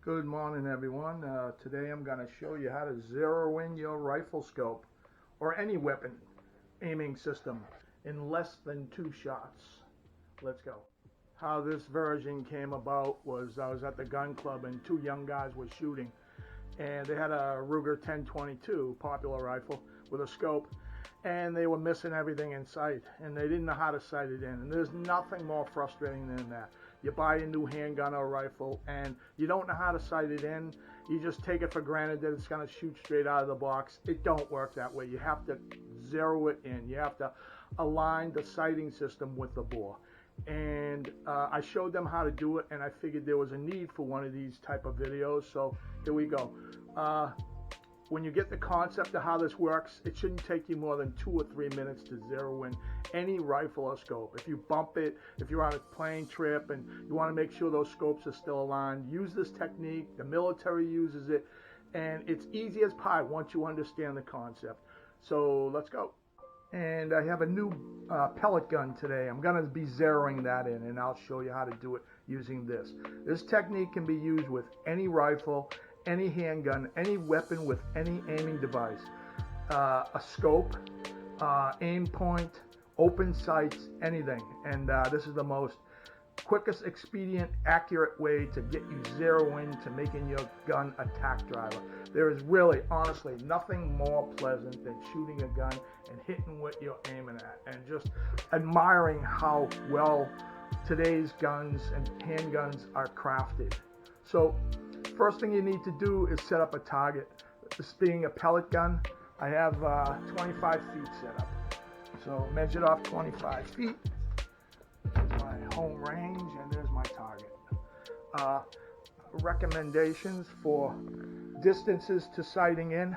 Good morning, everyone. Today I'm going to show you how to zero in your rifle scope or any weapon aiming system in less than 2 shots. Let's go. How this version came about was I was at the gun club and 2 young guys were shooting, and they had a Ruger 1022 popular rifle with a scope, and they were missing everything in sight, and they didn't know how to sight it in. And there's nothing more frustrating than that. You buy a new handgun or rifle and you don't know how to sight it in. You just take it for granted that it's going to shoot straight out of the box. It don't work that way. You have to zero it in. You have to align the sighting system with the bore. And I showed them how to do it, and I figured there was a need for one of these type of videos, so here we go. When you get the concept of how this works, it shouldn't take you more than 2 or 3 minutes to zero in any rifle or scope. If you bump it, if you're on a plane trip and you want to make sure those scopes are still aligned, use this technique. The military uses it, and it's easy as pie once you understand the concept. So let's go. And I have a new pellet gun today. I'm going to be zeroing that in, and I'll show you how to do it using this. This technique can be used with any rifle, any handgun, any weapon with any aiming device, a scope, aim point, open sights, anything. And this is the most quickest, expedient, accurate way to get you zero in to making your gun a tack driver. There is really, honestly, nothing more pleasant than shooting a gun and hitting what you're aiming at, and just admiring how well today's guns and handguns are crafted. So first thing you need to do is set up a target. This being a pellet gun, I have 25 feet set up. So measured off 25 feet. There's my home range, and there's my target. Recommendations for distances to sighting in: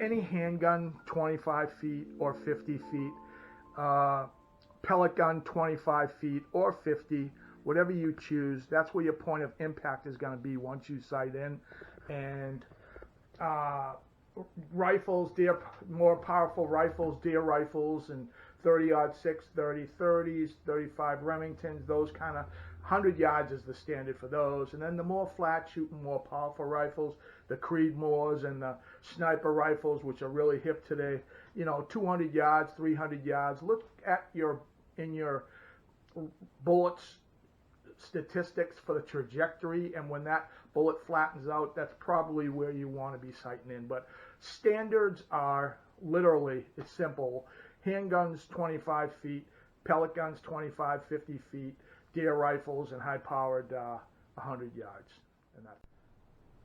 any handgun 25 feet or 50 feet, pellet gun 25 feet or 50, whatever you choose. That's where your point of impact is going to be once you sight in. And rifles, more powerful rifles, deer rifles, and 30-06, 30-30s, 35 Remingtons, those kind of 100 yards is the standard for those. And then the more flat shooting, more powerful rifles, the Creedmoors and the sniper rifles, which are really hip today, 200 yards, 300 yards. Look at your bullets statistics for the trajectory, and when that bullet flattens out, that's probably where you want to be sighting in. But standards are literally, it's simple: handguns 25 feet, pellet guns 25, 50 feet, deer rifles and high-powered 100 yards. And that.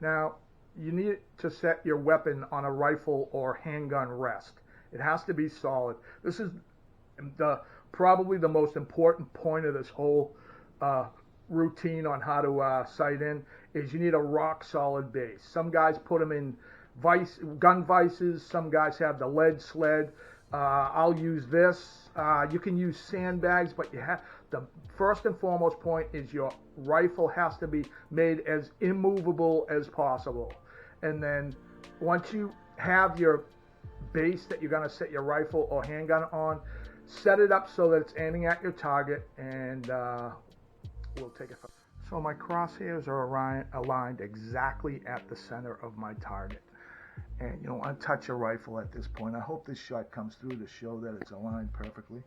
Now, you need to set your weapon on a rifle or handgun rest. It has to be solid. This is probably the most important point of this whole routine on how to sight in, is you need a rock solid base. Some guys put them in gun vices. Some guys have the lead sled. I'll use this. You can use sandbags, but the first and foremost point is your rifle has to be made as immovable as possible. And then once you have your base that you're going to set your rifle or handgun on, set it up so that it's aiming at your target, and we'll take it from. So my crosshairs are aligned exactly at the center of my target. And you don't want to touch a rifle at this point. I hope this shot comes through to show that it's aligned perfectly.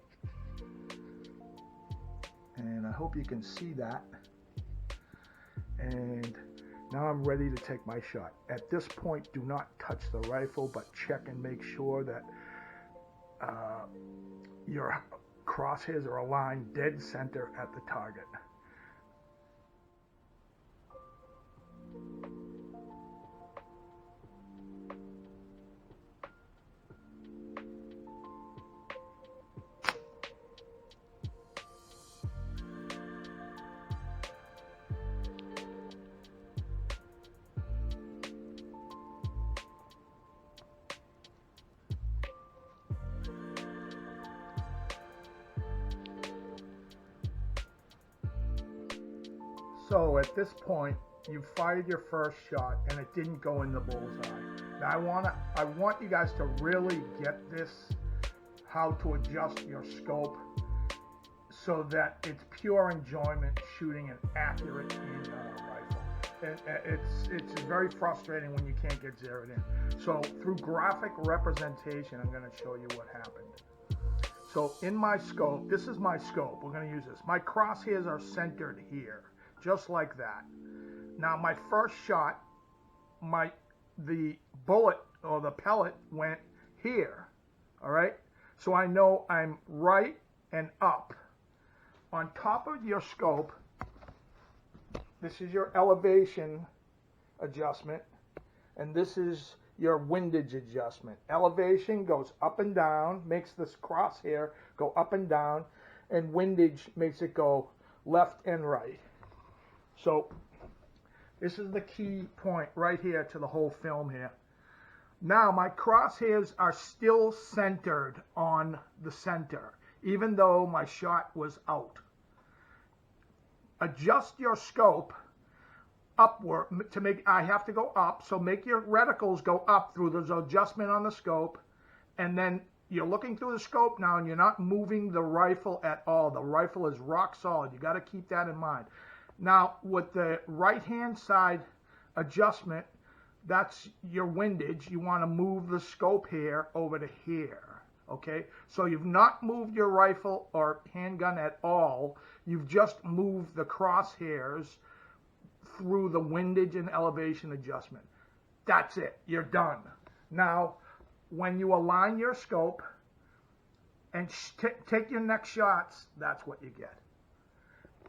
And I hope you can see that. And now I'm ready to take my shot. At this point, do not touch the rifle, but check and make sure that your crosshairs are aligned dead center at the target. So at this point, you fired your first shot and it didn't go in the bullseye. Now I want you guys to really get this, how to adjust your scope so that it's pure enjoyment shooting an accurate handgun or rifle. It's very frustrating when you can't get zeroed in. So through graphic representation, I'm going to show you what happened. So in my scope, this is my scope. We're going to use this. My crosshairs are centered here, just like that. Now my first shot, the bullet or the pellet went here. All right. So I know I'm right and up. On top of your scope, this is your elevation adjustment, and this is your windage adjustment. Elevation goes up and down, makes this crosshair go up and down, and windage makes it go left and right. So this is the key point right here to the whole film here. Now my crosshairs are still centered on the center, even though my shot was out. Adjust your scope upward to make, I have to go up, so make your reticles go up through this adjustment on the scope, and then you're looking through the scope now and you're not moving the rifle at all. The rifle is rock solid. You got to keep that in mind. Now with the right hand side adjustment, that's your windage. You want to move the scope here over to here. Okay, so you've not moved your rifle or handgun at all. You've just moved the crosshairs through the windage and elevation adjustment. That's it. You're done. Now, when you align your scope and take your next shots, that's what you get.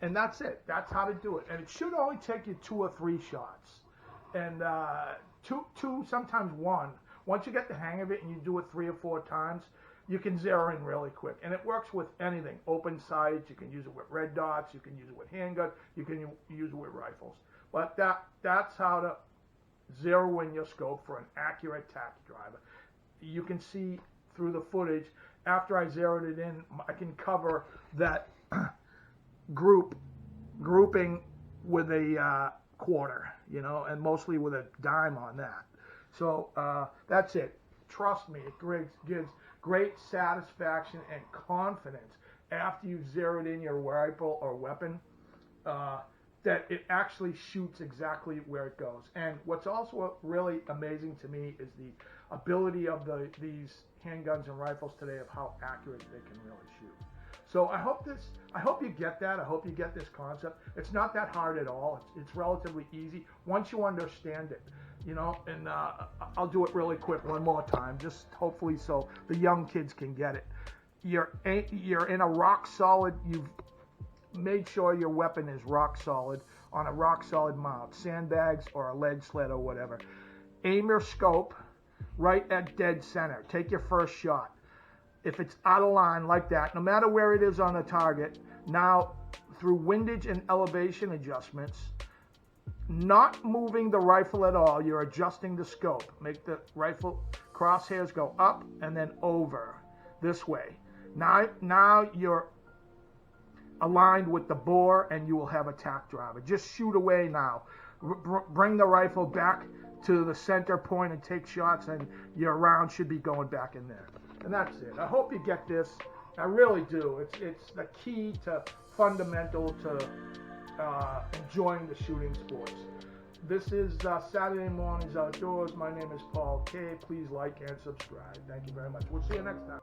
And that's it. That's how to do it. And it should only take you 2 or 3 shots. And two, sometimes 1. Once you get the hang of it and you do it 3 or 4 times, you can zero in really quick. And it works with anything. Open sights, you can use it with red dots, you can use it with handgun, you can use it with rifles. But that's how to zero in your scope for an accurate tack driver. You can see through the footage, after I zeroed it in, I can cover that grouping with a quarter, you know, and mostly with a dime on that. So that's it. Trust me, it gives great satisfaction and confidence after you've zeroed in your rifle or weapon that it actually shoots exactly where it goes. And what's also really amazing to me is the ability of these handguns and rifles today of how accurate they can really shoot. So I hope you get that. I hope you get this concept. It's not that hard at all. It's relatively easy once you understand it. You know, and I'll do it really quick one more time, just hopefully so the young kids can get it. You're in a rock solid, you've made sure your weapon is rock solid on a rock solid mount, sandbags or a lead sled or whatever. Aim your scope right at dead center. Take your first shot. If it's out of line like that, no matter where it is on the target, now through windage and elevation adjustments, not moving the rifle at all, you're adjusting the scope. Make the rifle crosshairs go up and then over this way. Now you're aligned with the bore and you will have a tack driver. Just shoot away now. Bring the rifle back to the center point and take shots, and your round should be going back in there. And that's it. I hope you get this. I really do. It's the key to fundamental to enjoying the shooting sports. This is Saturday Mornings Outdoors. My name is Paul K. Please like and subscribe. Thank you very much. We'll see you next time.